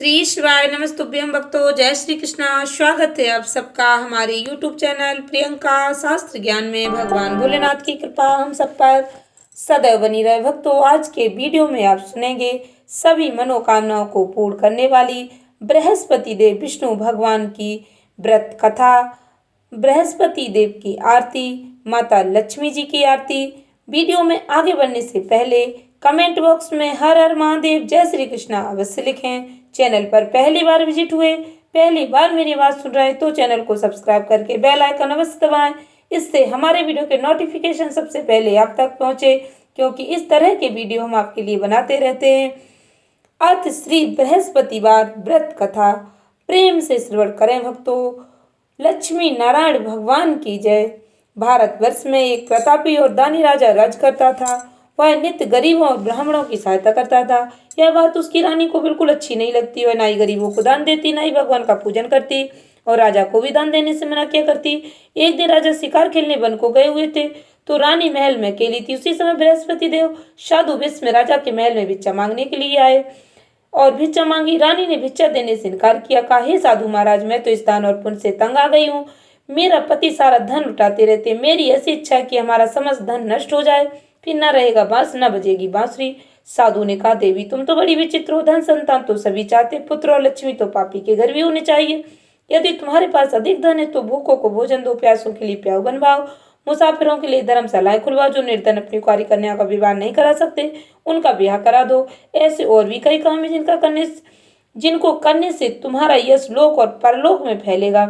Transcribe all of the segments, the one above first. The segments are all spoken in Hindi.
श्री शिवाय नमस्तुभ्यं भक्तों। जय श्री कृष्णा। स्वागत है आप सबका हमारे YouTube चैनल प्रियंका शास्त्र ज्ञान में। भगवान भोलेनाथ की कृपा हम सब पर सदैव बनी रहे। भक्तों, आज के वीडियो में आप सुनेंगे सभी मनोकामनाओं को पूर्ण करने वाली बृहस्पति देव विष्णु भगवान की व्रत कथा, बृहस्पति देव की आरती, माता लक्ष्मी जी की आरती। वीडियो में आगे बढ़ने से पहले कमेंट बॉक्स में हर हर महादेव जय श्री कृष्णा अवश्य लिखें। चैनल पर पहली बार विजिट हुए, पहली बार मेरी आवाज सुन रहे हैं तो चैनल को सब्सक्राइब करके बेल आइकन अवश्य दबाएं। इससे हमारे वीडियो के नोटिफिकेशन सबसे पहले आप तक पहुंचे, क्योंकि इस तरह के वीडियो हम आपके लिए बनाते रहते हैं। अर्थ श्री बृहस्पतिवार व्रत कथा प्रेम से श्रवण करें भक्तों। लक्ष्मी नारायण भगवान की जय। भारतवर्ष में एक प्रतापी और दानी राजा राज करता था। वह नित्य गरीबों और ब्राह्मणों की सहायता करता था। यह बात उसकी रानी को बिल्कुल अच्छी नहीं लगती। वह ना ही गरीबों को दान देती, ना ही भगवान का पूजन करती, और राजा को भी दान देने से मना किया करती। एक दिन राजा शिकार खेलने वन को गए हुए थे, तो रानी महल में अकेली थी। उसी समय बृहस्पति देव साधु वेश में राजा के महल में भिक्षा मांगने के लिए आए और भिक्षा मांगी। रानी ने भिक्षा देने से इनकार किया। कहा, हे साधु महाराज, मैं तो इस दान और पुण्य से तंग आ गई हूँ। मेरा पति सारा धन लुटाते रहते। मेरी ऐसी इच्छा है कि हमारा समस्त धन नष्ट हो जाए, फिर न रहेगा बांस, न बजेगी बांसुरी। साधु ने कहा, देवी तुम तो बड़ी विचित्र हो। धन संतान तो सभी चाहते, पुत्र और लक्ष्मी तो पापी के घर भी होने चाहिए। यदि तुम्हारे पास अधिक धन है तो भूखों को भोजन दो, प्यासों के लिए प्याऊ बनवाओ, मुसाफिरों के लिए धर्मशालाएं खुलवाओ, जो निर्धन अपनी कुंवारी कन्या का विवाह नहीं करा सकते उनका ब्याह करा दो। ऐसे और भी कई काम है जिनको करने से तुम्हारा यश लोक और परलोक में फैलेगा।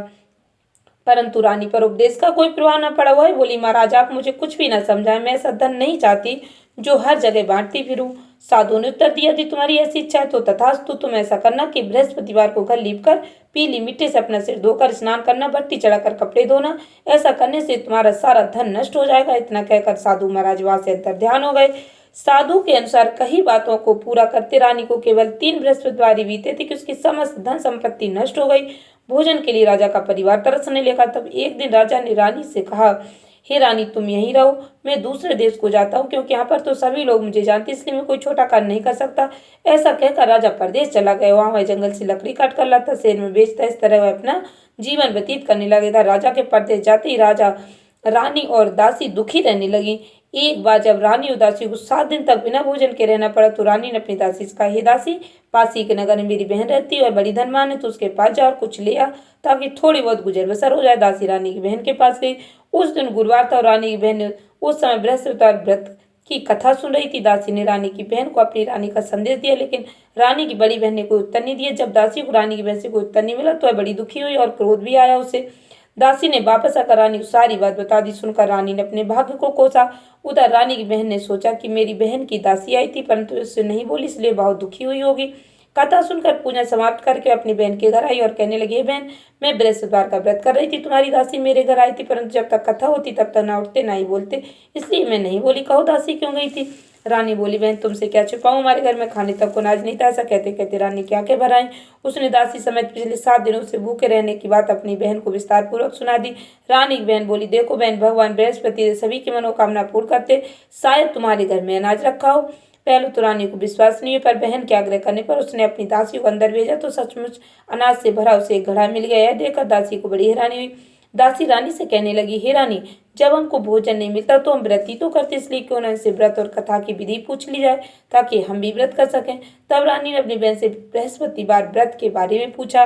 परंतु रानी पर उपदेश का कोई प्रभाव न पड़ा। वह बोली, महाराज आप मुझे कुछ भी न समझाएं। मैं ऐसा धन नहीं चाहती जो हर जगह बांटती फिरूं। साधु ने उत्तर दिया, यदि तुम्हारी ऐसी इच्छा है तो तथास्तु। तुम ऐसा करना कि बृहस्पतिवार को घर लीप कर पीली मिट्टी से अपना सिर धोकर स्नान करना, भट्टी चढ़ाकर कपड़े धोना। ऐसा करने से तुम्हारा सारा धन नष्ट हो जाएगा। इतना कहकर साधु महाराज वहां से अंतर ध्यान हो गए। साधु के अनुसार कई बातों को पूरा करते रानी को केवल 3 बृहस्पतिवार ही बीते थे कि उसकी समस्त धन संपत्ति नष्ट हो गई। भोजन के लिए राजा का परिवार तरसने लगा। तब एक दिन राजा ने रानी से कहा, हे रानी तुम यहीं रहो, मैं दूसरे देश को जाता हूँ, क्योंकि यहाँ पर तो सभी लोग मुझे जानते, इसलिए मैं कोई छोटा कार्य नहीं कर सकता। ऐसा कहकर राजा परदेश चला गया। वहां वह जंगल से लकड़ी काट कर लाता, शहर में बेचता। इस तरह वह अपना जीवन व्यतीत करने लगा था। राजा के परदेश जाते ही राजा, रानी और दासी दुखी रहने लगी। एक बार जब रानी और दासी को 7 दिन तक बिना भोजन के रहना पड़ा, तो रानी ने अपनी दासी से कहा, हे दासी, पासी के नगर में मेरी बहन रहती है और बड़ी धनवान है, तो उसके पास जा और कुछ ले आ, ताकि थोड़ी बहुत गुजर बसर हो जाए। दासी रानी की बहन के पास गई। उस दिन गुरुवार था और रानी की बहन ने उस समय बृहस्पतिवार व्रत की कथा सुन रही थी। दासी ने रानी की बहन को अपनी रानी का संदेश दिया, लेकिन रानी की बड़ी बहन ने कोई उत्तर नहीं दिया। जब दासी को रानी की बहन से कोई उत्तर नहीं मिला तो वह बड़ी दुखी हुई और क्रोध भी आया उसे। दासी ने वापस आकर रानी को सारी बात बता दी। सुनकर रानी ने अपने भाग्य को कोसा। उधर रानी की बहन ने सोचा कि मेरी बहन की दासी आई थी, परंतु उससे नहीं बोली, इसलिए बहुत दुखी हुई होगी। कथा सुनकर पूजा समाप्त करके अपनी बहन के घर आई और कहने लगी, बहन, मैं बृहस्पतिवार का व्रत कर रही थी। तुम्हारी दासी मेरे घर आई थी, परंतु जब तक कथा होती तब तक ना उठते ना ही बोलते, इसलिए मैं नहीं बोली। कहो दासी क्यों गई थी? रानी बोली, बहन तुमसे क्या छिपाऊं, हमारे घर में खाने तक को अनाज नहीं था। ऐसा कहते कहते रानी की आंखें भर आई। उसने दासी समेत पिछले 7 दिनों से भूखे रहने की बात अपनी बहन को विस्तार पूर्वक सुना दी। रानी की बहन बोली, देखो बहन, भगवान बृहस्पति सभी की मनोकामना पूर्ण करते, शायद तुम्हारे घर में अनाज रखा हो। पहले तो रानी को विश्वास नहीं हुआ, पर बहन के आग्रह करने पर उसने अपनी दासी को अंदर भेजा, तो सचमुच अनाज से भरा उसे एक घड़ा मिल गया। यह देखकर दासी को बड़ी हैरानी हुई। दासी रानी से कहने लगी, हे रानी, जब हमको भोजन नहीं मिलता तो हम व्रत ही तो करते, इसलिए क्यों न इनसे व्रत और कथा की विधि पूछ ली जाए, ताकि हम भी व्रत कर सकें। तब रानी ने अपनी बहन से बृहस्पतिवार व्रत के बारे में पूछा।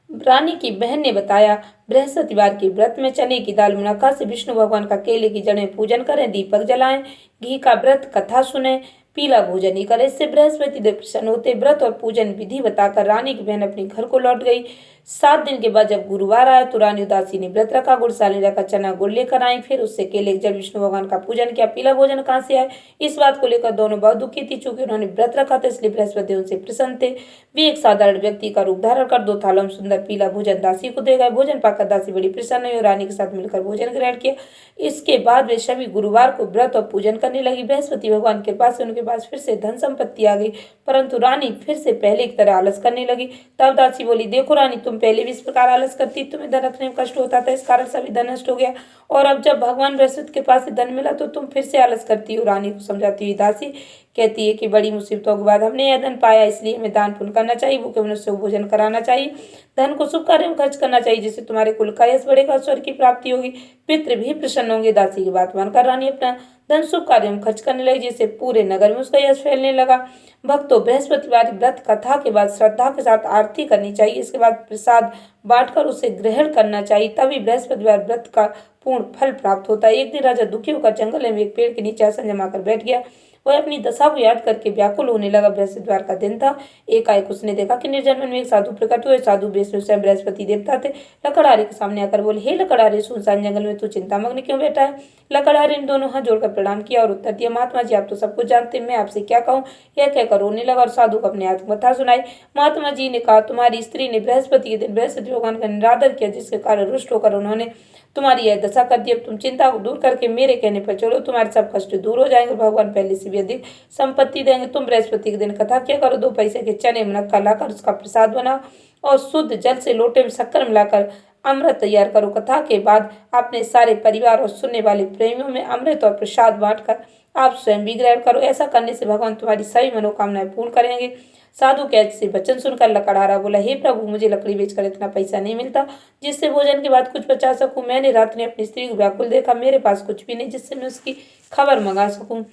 रानी की बहन ने बताया, बृहस्पतिवार के व्रत में चने की दाल, मुनक्का से विष्णु भगवान का केले की जड़ में पूजन करें, दीपक जलाएं, घी का व्रत कथा सुने, पीला भोजन ही करें, इससे बृहस्पति देव प्रसन्न होते। व्रत और पूजन विधि बताकर रानी की बहन अपने घर को लौट गई। 7 दिन के बाद जब गुरुवार आया तो रानी उदासी ने व्रत रखा। गुड़साली जाकर चना गुड़ लेकर आई, फिर उससे केले की जड़ विष्णु भगवान का पूजन किया। पीला भोजन कहाँ से आए, इस बात को लेकर दोनों बहुत दुखी थी। चूंकि उन्होंने व्रत रखा था, इसलिए बृहस्पति उनसे प्रसन्न थे। वे एक साधारण व्यक्ति का रूप धारण कर 2 थालों में सुंदर पीला भोजन दासी को दे गए। भोजन पाकर दासी बड़ी प्रसन्न हुई और रानी के साथ मिलकर भोजन ग्रहण किया। इसके बाद वे सभी गुरुवार को व्रत और पूजन करने लगी। बृहस्पति भगवान के पास उनके पास फिर से धन संपत्ति आ गई, परंतु रानी फिर से पहले की तरह आलस करने लगी। तब दासी बोली, देखो रानी, तुम पहले भी इस प्रकार आलस करती, तुम्हें धन रखने में कष्ट होता था, इस कारण सभी धन नष्ट हो गया, और अब जब भगवान बृहस्पति के पास से धन मिला तो तुम फिर से आलस करती हो। रानी को समझाती हुई दासी कहती है कि बड़ी मुसीबतों के बाद हमने यह धन पाया, इसलिए हमें दान पुण्य करना चाहिए, भूखे मनुष्य को भोजन कराना चाहिए, धन को शुभ कार्य में खर्च करना चाहिए, जिससे तुम्हारे कुल का यश बढ़ेगा, स्वर्ग की प्राप्ति होगी, पितृ भी प्रसन्न होंगे। दासी की बात मानकर रानी अपना धन शुभ कार्य में खर्च करने लगी, जिससे पूरे नगर में उसका यश फैलने लगा। भक्तों, बृहस्पतिवार व्रत कथा के बाद श्रद्धा के साथ आरती करनी चाहिए, इसके बाद प्रसाद बांटकर उसे ग्रहण करना चाहिए, तभी बृहस्पतिवार व्रत का पूर्ण फल प्राप्त होता है। एक दिन राजा दुखी होकर जंगल में एक पेड़ के नीचे आसन जमाकर बैठ गया। वह अपनी दशा को याद करके व्याकुल होने लगा। बृहस्पतिवार का दिन था। एकाएक उसने देखा कि निर्जन वन में एक साधु प्रकट हुए। साधु वेश में स्वयं बृहस्पति देवता थे। लकड़हारे के सामने आकर बोले, हे लकड़हारे, सुनसान जंगल में तू चिंतामग्न क्यों बैठा है? लकड़हारे ने दोनों हाथ जोड़कर प्रणाम किया और उत्तर दिया, महात्मा जी, आप तो सब कुछ जानते हैं, मैं आपसे क्या कहूँ? यह कहकर रोने लगा और साधु को अपने आत्मकथा सुनाई। महात्मा जी ने कहा, तुम्हारी स्त्री ने बृहस्पति के दिन बृहस्पति भगवान का निरादर किया, जिसके कारण रुष्ट होकर उन्होंने तुम्हारी यह दशा कर दी। अब तुम चिंता को दूर करके मेरे कहने पर चलो, तुम्हारे सब कष्ट दूर हो जाएंगे, भगवान पहले से भी अधिक संपत्ति देंगे। तुम बृहस्पति के दिन कथा क्या करो, 2 पैसे के चने मुनक्का लाकर उसका प्रसाद बनाओ और शुद्ध जल से लोटे में शक्कर मिलाकर अमृत तैयार करो। कथा के बाद अपने सारे परिवार और सुनने वाले प्रेमियों में अमृत और प्रसाद बांटकर आप स्वयं भी ग्रहण करो। ऐसा करने से भगवान तुम्हारी सभी मनोकामनाएं पूर्ण करेंगे। साधु के ऐसे वचन सुनकर लकड़हारा बोला, हे प्रभु, मुझे लकड़ी बेचकर इतना पैसा नहीं मिलता जिससे भोजन के बाद कुछ बचा सकूं। मैंने रात में अपनी स्त्री को व्याकुल देखा, मेरे पास कुछ भी नहीं जिससे मैं उसकी खबर मंगा सकूं।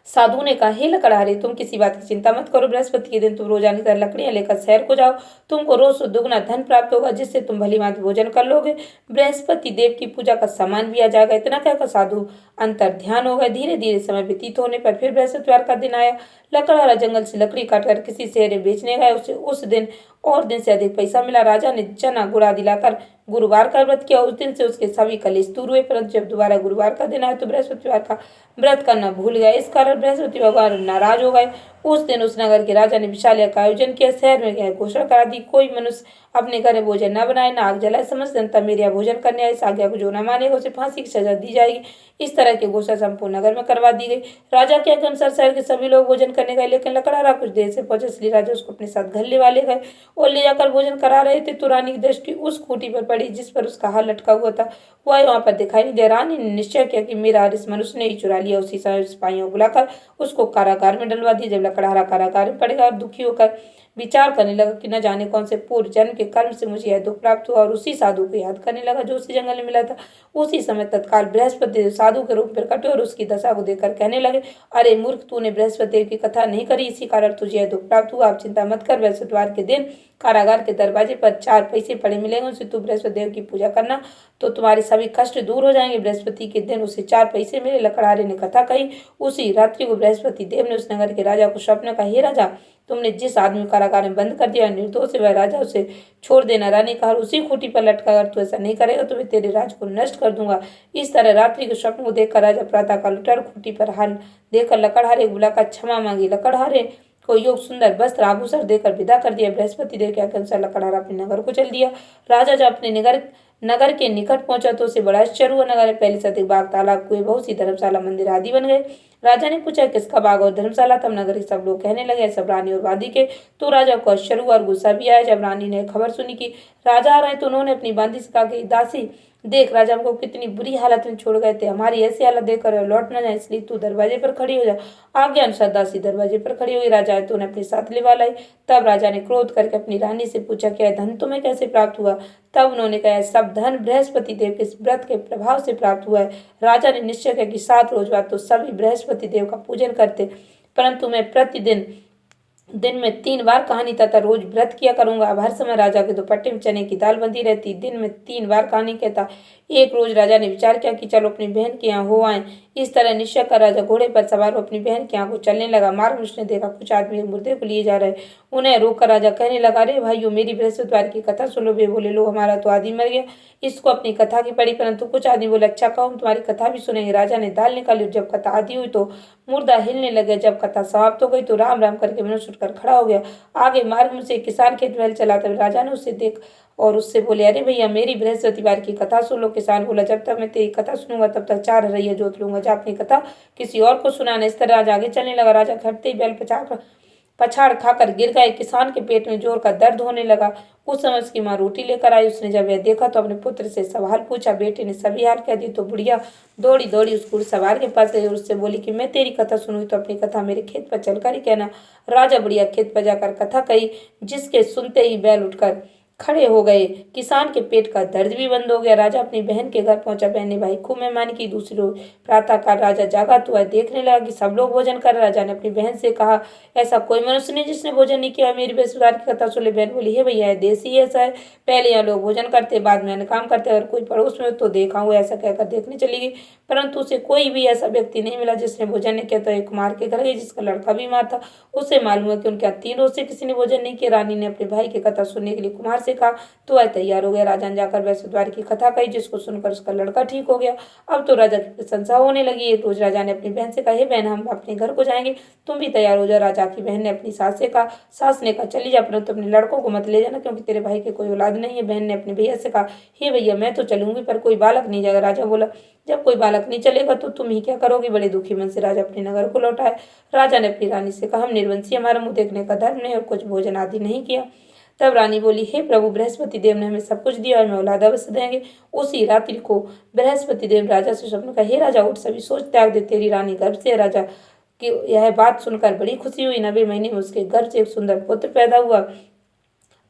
साधु ने कहा, हे लकड़हारे, तुम किसी बात की चिंता मत करो। बृहस्पति के दिन तुम रोजाना की तरह लकड़ियां लेकर शहर को जाओ। तुमको रोज दुगना धन प्राप्त होगा, जिससे तुम भली भांति भोजन कर लोगे। बृहस्पति देव की पूजा का सामान भी आ जाएगा। इतना कहकर साधु अंतर ध्यान हो गए। धीरे धीरे समय व्यतीत होने पर फिर बृहस्पतिवार का दिन आया। लकड़हारा जंगल से लकड़ी काटकर किसी शहर में बेचने गया। उसे उस दिन और दिन से अधिक पैसा मिला। राजा ने चना गुड़ा दिलाकर गुरुवार का व्रत किया। उस दिन से उसके सभी कलेश दूर हुए, परंतु जब दोबारा गुरुवार का दिन आया तो बृहस्पतिवार का व्रत करना भूल गया। इस कारण बृहस्पति भगवान नाराज हो गए। उस दिन उस नगर के राजा ने विशाल यज्ञ का आयोजन किया। शहर में यह घोषणा करा दी, कोई मनुष्य अपने घर में भोजन न बनाए, न आग जलाए। समस्त जनता मेरे यहाँ भोजन करने आए। इस आज्ञा को जो न मानेगा उसे फांसी की सजा दी जाएगी। इस तरह की घोषणा संपूर्ण नगर में करवा दी गई। राजा के अनुसार शहर के सभी लोग भोजन करने गए, लेकिन लकड़हारा कुछ देर से पहुंचे, इसलिए राजा उसको अपने साथ घर ले वाले गए और ले जाकर भोजन करा रहे थे। तो रानी की दृष्टि उस खूंटी पर पड़ी जिस पर उसका हाथ लटका हुआ था। वह वहां पर दिखाई नहीं दिया। रानी ने निश्चय किया कि मेरा हार इस मनुष्य ने ही चुरा लिया। उसी समय सिपाहियों को बुलाकर उसको कारागार में डलवा दिया। जब लकड़हारा कारागार में पड़ेगा और दुखी होकर विचार करने लगा कि न जाने कौन से पूर्व जन्म के कर्म से मुझे यह दुख प्राप्त हुआ, और उसी साधु को याद करने लगा जो उसी जंगल में मिला था। उसी समय तत्काल बृहस्पति साधु के रूप में प्रकट हुए और उसकी दशा को देखकर कहने लगे, अरे मूर्ख, तूने बृहस्पति की कथा नहीं करी, इसी कारण तुझे यह दुख प्राप्त हुआ। आप चिंता मत कर, बृहस्पतिवार के दिन कारागार के दरवाजे पर 4 पैसे पड़े मिलेंगे, उनसे तू बृहस्पति देव की पूजा करना तो तुम्हारे सभी कष्ट दूर हो जाएंगे। बृहस्पति के दिन उसे 4 पैसे मिले। लकड़हारे ने कथा कही। उसी रात्रि को बृहस्पति देव ने उस नगर के राजा को स्वप्न कहा, हे राजा, तुमने जिस आदमी को कारागार में बंद कर दिया निर्दोष है, वह राजा उसे छोड़ देना। रानी कहा, उसी खूंटी पर लटका, अगर तू ऐसा नहीं करेगा तो मैं तेरे राज को नष्ट कर दूंगा। इस तरह रात्रि के स्वप्न को देखकर राजा प्रातःकाल उठा और खूंटी पर हाल देखकर लकड़हारे को बुलाकर क्षमा मांगी। लकड़हारे को योग सुंदर वस्त्र आभूषण देकर विदा कर दिया। बृहस्पति देव के अनुसार लकड़हारा अपने नगर को चल दिया। राजा जब अपने नगर के निकट पहुंचा तो उसे बड़ा आश्चर्य हुआ। नगर में पहले से अधिक बाग, तालाब, कुएं, बहुत सी धर्मशाला, मंदिर आदि बन गए। राजा ने पूछा, किसका बाग और धर्मशाला? तब नगर के सब लोग कहने लगे, सब रानी और वादी के। तो राजा को आश्चर्य हुआ और गुस्सा भी आया। जब रानी ने खबर सुनी कि राजा आ रहे तो उन्होंने अपनी बांदी से कहा कि दासी, देख, राजा हमको कितनी बुरी हालत में छोड़ गए थे, हमारी ऐसी हालत देखकर लौट न जाए, इसलिए तू दरवाजे पर खड़ी हो जा। आज्ञा अनुसार दासी दरवाजे पर खड़ी हुई। राजा आए तो उन्हें अपने साथ लिवा लाई। तब राजा ने क्रोध करके अपनी रानी से पूछा, क्या धन तुम्हें कैसे प्राप्त हुआ? तब उन्होंने कहा, सब धन बृहस्पति देव के व्रत के प्रभाव से प्राप्त हुआ है। राजा ने निश्चय किया कि 7 रोज बाद तो सभी बृहस्पति देव का पूजन करते, परंतु मैं प्रतिदिन दिन में 3 बार कहानी तथा रोज व्रत किया करूंगा। अब हर समय राजा के दोपट्टे में चने की दाल बंधी रहती। दिन में 3 बार कहानी कहता। एक रोज राजा ने विचार किया कि चलो अपनी बहन के यहाँ हो आए। इस तरह निश्चय कर राजा घोड़े पर सवार हो अपनी बहन के यहाँ को चलने लगा। मार्ग में उसने देखा कुछ आदमी मुर्दे को लिए जा रहे। उन्हें रोककर राजा कहने लगा, अरे भाइयों, मेरी बृहस्पतिवार की कथा सुनो। वे बोले, लो, हमारा तो आदमी मर गया, इसको अपनी कथा की पड़ी। परंतु कुछ आदमी बोले, अच्छा कहो, हम तुम्हारी कथा भी सुनेंगे। राजा ने दाल निकाली। जब कथा आदि हुई तो मुर्दा हिलने लगे। जब कथा समाप्त हो गई तो राम राम करके मनुष्य उठकर खड़ा हो गया। आगे मार्ग में से एक किसान खेत में हल चलाता हुआ राजा ने उसे देख और उससे बोले, अरे भैया, मेरी बृहस्पतिवार की कथा सुन लो। किसान बोला, जब तक मैं तेरी कथा सुनूंगा तब तक 4 हरैया जोत लूंगा, जा अपनी कथा किसी और को सुनाना। इस तरह राजा आगे चलने लगा। राजा खटते ही बैल पचाकर पछाड़ खाकर गिर गए। किसान के पेट में जोर का दर्द होने लगा। उस समय उसकी माँ रोटी लेकर आई। उसने जब यह देखा तो अपने पुत्र से सवाल पूछा। बेटे ने सभी हाल कह दी तो बुढ़िया दौड़ी दौड़ी उस घुड़सवार के पास गई और उससे बोली कि मैं तेरी कथा सुनूंगी तो अपनी कथा मेरे खेत पर चलकर ही कहना। राजा बुढ़िया खेत पर जाकर कथा कही, जिसके सुनते ही बैल उठकर खड़े हो गए। किसान के पेट का दर्द भी बंद हो गया। राजा अपनी बहन के घर पहुंचा। बहन ने भाई खूब मेहमानी की। दूसरी रोज प्रातःकाल राजा जागा तो वह देखने लगा कि सब लोग भोजन कर। राजा ने अपनी बहन से कहा, ऐसा कोई मनुष्य नहीं जिसने भोजन नहीं किया। मेरी बृहस्पतिवार की कथा सुन ले। बहन बोली, हे भैया देश ही ऐसा है, पहले यहाँ लोग भोजन करते बाद में अन्य काम करते। अगर कोई पड़ोस में तो देखा हूँ। ऐसा कहकर देखने चली गई, परंतु उसे कोई भी ऐसा व्यक्ति नहीं मिला जिसने भोजन नहीं किया। तो एक कुमार के घर गई जिसका लड़का बीमार था। उसे मालूम हुआ कि उनके यहाँ 3 रोज से किसी ने भोजन नहीं किया। रानी ने अपने भाई की कथा सुनने के लिए कुमार से कहा तो वह तैयार हो गया। राजा ने जाकर बृहस्पतिवार की कथा कही, जिसको सुनकर उसका लड़का ठीक हो गया। अब तो राजा की प्रशंसा होने लगी। एक रोज राजा ने अपनी बहन से कहा, हे बहन हम अपने घर को जाएंगे, तुम भी तैयार हो जाओ। राजा की बहन ने अपनी सास से कहा। सास ने कहा, चली जा, परंतु अपने लड़कों को मत ले जाना, क्योंकि तेरे भाई के कोई औलाद नहीं है। बहन ने अपने भैया से कहा, हे भैया मैं तो चलूंगी पर कोई बालक नहीं जाएगा। राजा बोला, जब कोई बालक नहीं चलेगा तो तुम ही क्या करोगी। बड़े दुखी मन से राजा अपने नगर को लौटा है। राजा ने अपनी रानी से कहा, हम निर्वंशी, हमारा मुंह देखने का धर्म नहीं और कुछ भोजन आदि नहीं किया। तब रानी बोली, हे प्रभु, बृहस्पति देव ने हमें सब कुछ दिया और हमें औलाद अवश्य देंगे। उसी रात्रि को बृहस्पति देव राजा से स्वप्न का, हे राजा उठ, सभी सोच त्याग दे, तेरी रानी गर्भ से। राजा की यह बात सुनकर बड़ी खुशी हुई। 90 महीने में उसके गर्भ से एक सुंदर पुत्र पैदा हुआ।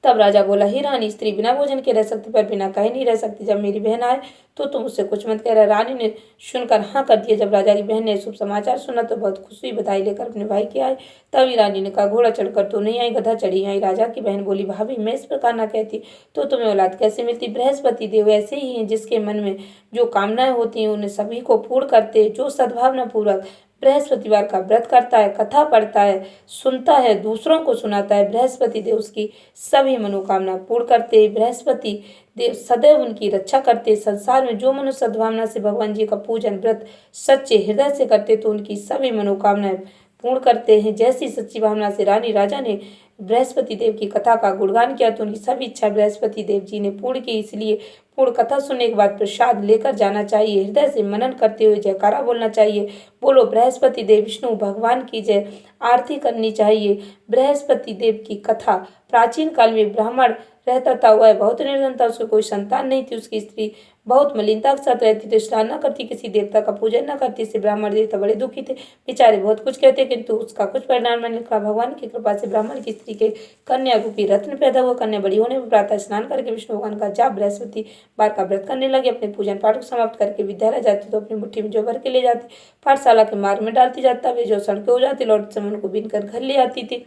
तब राजा बोला, ही रानी, स्त्री बिना भोजन के रह सकती पर बिना कहे नहीं रह सकती। जब मेरी बहन आए तो तुम उससे कुछ मत कह रहा। रानी ने सुनकर हाँ कर दिया। जब राजा की बहन ने शुभ समाचार सुना तो बहुत खुश हुई, बधाई लेकर अपने भाई के आए। तभी रानी ने कहा, घोड़ा चढ़कर तो नहीं आई, गधा चढ़ी आई। राजा की बहन बोली, भाभी मैं इस प्रकार ना कहती तो तुम्हें औलाद कैसे मिलती। बृहस्पति देव ऐसे ही हैं, जिसके मन में जो कामनाएं होती हैं उन्हें सभी को पूर्ण करते। जो सद्भावना पूर्वक बृहस्पतिवार का व्रत करता है, कथा पढ़ता है, सुनता है, दूसरों को सुनाता है, बृहस्पति देव उसकी सभी मनोकामना पूर्ण करते। बृहस्पति देव सदैव उनकी रक्षा करते। संसार में जो मनुष्य सद्भावना से भगवान जी का पूजन व्रत सच्चे हृदय से करते तो उनकी सभी मनोकामनाएं पूर्ण करते हैं। जैसी सच्ची भावना से रानी राजा ने बृहस्पति देव की कथा का गुणगान किया तो उनकी सभी इच्छा बृहस्पति देव जी ने पूर्ण की। इसलिए पूर्ण कथा सुनने के बाद प्रसाद लेकर जाना चाहिए। हृदय से मनन करते हुए जयकारा बोलना चाहिए। बोलो बृहस्पति देव विष्णु भगवान की जय। आरती करनी चाहिए। बृहस्पति देव की कथा, प्राचीन काल में ब्राह्मण रहता था, वह बहुत निर्धन था, उसको कोई संतान नहीं थी। उसकी स्त्री बहुत मलिनता के साथ रहती थी, स्नान न करती, किसी देवता का पूजन न करती। इससे ब्राह्मण देवता बड़े दुखी थे। बेचारे बहुत कुछ कहते किंतु उसका कुछ परिणाम नहीं निकला। भगवान की कृपा से ब्राह्मण की स्त्री के कन्या रूपी रत्न पैदा हुआ। कन्या बड़ी होने पर प्रातः स्नान करके विष्णु भगवान का जाप बृहस्पति बार का व्रत करने लगे। अपने पूजन पाठ को समाप्त करके विद्यालय जाती तो अपनी मुट्ठी में जो भर के ले जाती, पाठशाला के मार्ग में डालती जाता। वे जो सड़कें हो जाती, लौटते समय उनको बीन कर घर ले आती थी।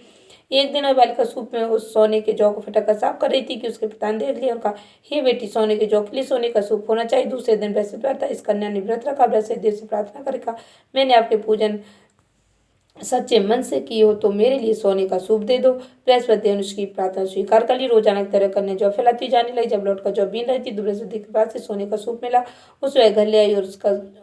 एक दिन वह बालिका सूप में उस सोने के जौ को फटक कर साफ कर रही थी कि उसके पिता ने देख लिया और कहा, हे बेटी, सोने के जौ के लिए सोने का सूप होना चाहिए। दूसरे दिन बृहस्पतिवार था। इस कन्या ने व्रत रखा। बृहस्पति देव से प्रार्थना कर कहा, मैंने आपके पूजन सच्चे मन से की हो तो मेरे लिए सोने का सूप दे दो। बृहस्पति देव ने उसकी प्रार्थना स्वीकार कर ली। रोजाना की तरह कन्या जौ फैलाती जाने लगी। जब लौटकर जौ बीन रही थी तो बृहस्पति के पास से सोने का सूप मिला। उस वह घर ले आई और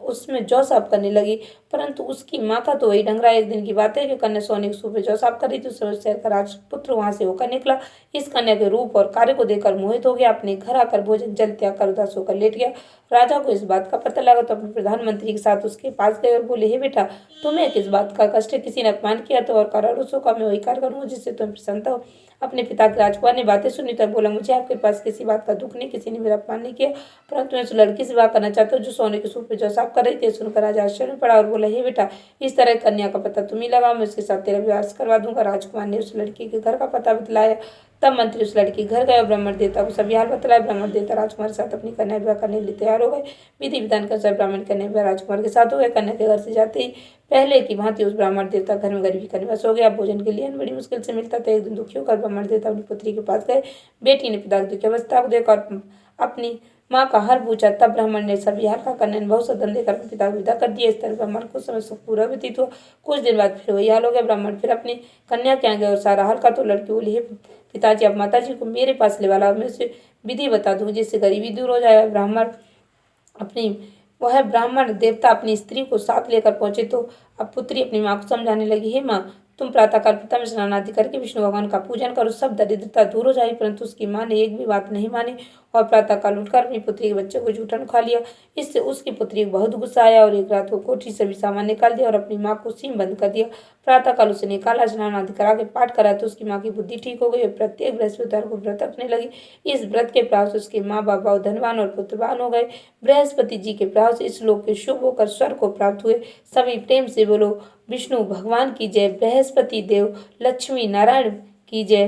उसमें जौ साफ करने लगी, परंतु उसकी माँ का तो वही ढंग रहा। एक दिन की बात है कि कन्या सोने के सूप में जौ साफ कर रही थी। उस समय शहर का राजपुत्र वहां से होकर निकला। इस कन्या के रूप और कार्य को देखकर मोहित हो गया। अपने घर आकर भोजन जल त्याग कर उदास होकर लेट गया। राजा को इस बात का पता लगा तो अपने प्रधानमंत्री के साथ उसके पास गए और बोले, हे बेटा, तुम्हें किस बात का कष्ट है। किसी ने अपमान किया तो और कारण का मैं वही कार्य करूंगा जिससे तुम प्रसन्नता हो। अपने पिता के राजकुमार ने बातें सुनी तब बोला, मुझे आपके पास किसी बात का दुख नहीं, किसी ने मेरा अपमान नहीं किया, परंतु मैं उस लड़की से विवाह करना चाहता हूँ जो सोने के सूप में जो साफ कर रही थी। सुनकर राजा आश्चर्य में पड़ा और बोला, हे बेटा, इस तरह कन्या का पता तुम ही लगाओ, मैं उसके साथ तेरा विवाह करवा दूंगा। राजकुमार ने उस लड़की के घर का पता बतलाया। तब मंत्री उस लड़की घर गए और ब्राह्मण देवता को सभी हाल बतलाया। ब्राह्मण देवता राजकुमार के साथ अपनी कन्या विवाह करने के लिए तैयार हो गए। विधि विधान के अनुसार ब्राह्मण कन्या विवाह राजकुमार के साथ हो गए। कन्या के घर से जाते ही पहले की भांति उस ब्राह्मण देवता घर में गरीबी का निवास हो गया। भोजन के लिए अन्न बड़ी मुश्किल से मिलता था। एक दिन दुखी होकर ब्राह्मण देवता अपनी पुत्री के पास गए। बेटी ने पिता की दुखी अवस्था को देखकर अपनी माँ का हाल पूछा। तब ब्राह्मण ने सभी हाल का कन्या बहुत सदन देकर पिता को विदा कर दिया। इस तरह ब्राह्मण को समय सुख पूरा व्यतीत हुआ। कुछ दिन बाद फिर वही हाल हो गया। ब्राह्मण फिर अपनी कन्या के यहाँ गए और सारा हाल का तो लड़की बोली, हे पिताजी, आप माता जी को मेरे पास ले वाला, मैं उसे विधि बता दूँ जिससे गरीबी दूर हो जाए। वह ब्राह्मण देवता अपनी स्त्री को साथ लेकर पहुंचे तो अब पुत्री अपनी माँ को समझाने लगी, हे माँ, तुम प्रातःकाल पिता में स्नान आदि करके विष्णु भगवान का पूजन करो, सब दरिद्रता दूर हो जाएगी। परंतु उसकी माँ ने एक भी बात नहीं मानी। और प्रातःकाल उठकर अपनी पुत्री के बच्चे को जूठन खा लिया। इससे उसकी पुत्री को बहुत गुस्सा आया और एक रात को कोठरी से भी सामान निकाल दिया और अपनी माँ को सीम बंद कर दिया। प्रातःकाल उसे निकाला, स्नान आदि करा के पाठ करा तो उसकी माँ की बुद्धि ठीक हो गई और प्रत्येक बृहस्पतिवार को व्रत रखने लगी। इस व्रत के प्रभाव से उसके माँ बाप बहुत धनवान और पुत्रवान हो गए। बृहस्पति जी के प्रभाव से इस लोक के शुभ होकर स्वर्ग को प्राप्त हुए। सभी प्रेम से बोलो विष्णु भगवान की जय, बृहस्पति देव लक्ष्मी नारायण की जय।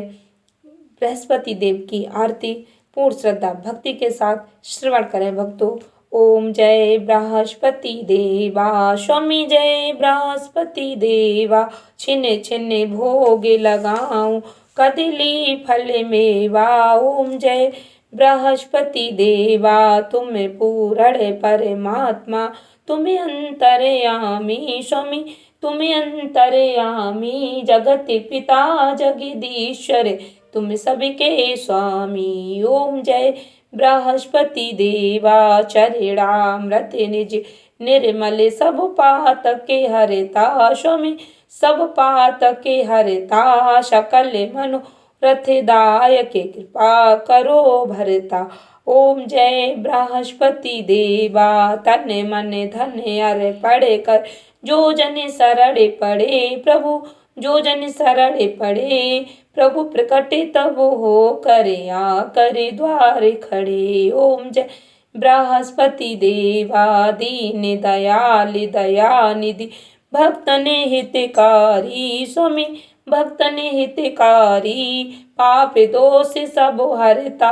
बृहस्पति देव की आरती पूर्ण श्रद्धा भक्ति के साथ श्रवण करें भक्तों। ओम जय बृहस्पति देवा, स्वामी जय बृहस्पति देवा, छिने छिने भोगे लगाऊं कदली फल मेवा। ओम जय बृहस्पति देवा, तुम्हें पूर्ण परमात्मा, तुम्हें अंतर्यामी स्वामी, तुम्हें अंतर्यामी, जगत पिता जगदीश्वर, तुम सबके स्वामी। ओम जय बृहस्पति देवा, चरणामृत निज निर्मल, सब पातके हरता स्वामी, सब पातके हरता, सकल मनोरथदायक कृपा करो भरता। ओम जय बृहस्पति देवा, तन मन धन अर्पण कर, जो जन शरण पड़े प्रभु, जो जन शरण पड़े प्रभु, प्रकट तब हो करे आ करे द्वार खड़े। ओम जय बृहस्पति देवा, दीन दयाल दयानिधि, भक्तन हितकारी स्वामी, भक्तन हितकारी, पाप दोष सब हरता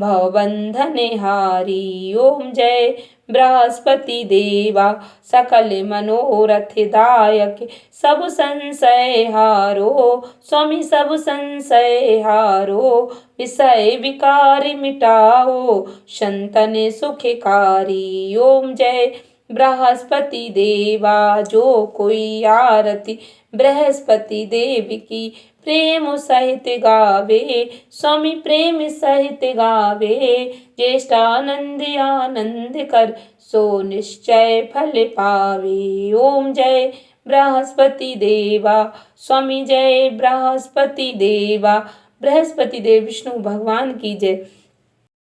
भवबंधन हारी। ओम जय बृहस्पति देवा, सकल मनोरथदायक, सब संशय हारो स्वामी, सब संशय हारो, विषय विकार मिटाओ संतन सुखकारी। ओम जय बृहस्पति देवा, जो कोई आरती बृहस्पति देव की प्रेम सहित गावे स्वामी, प्रेम सहित गावे, ज्येष्ठानंद आनंद कर सो निश्चय फल पावे। ओम जय बृहस्पति देवा, स्वामी जय बृहस्पति देवा, बृहस्पति देव विष्णु भगवान की जय।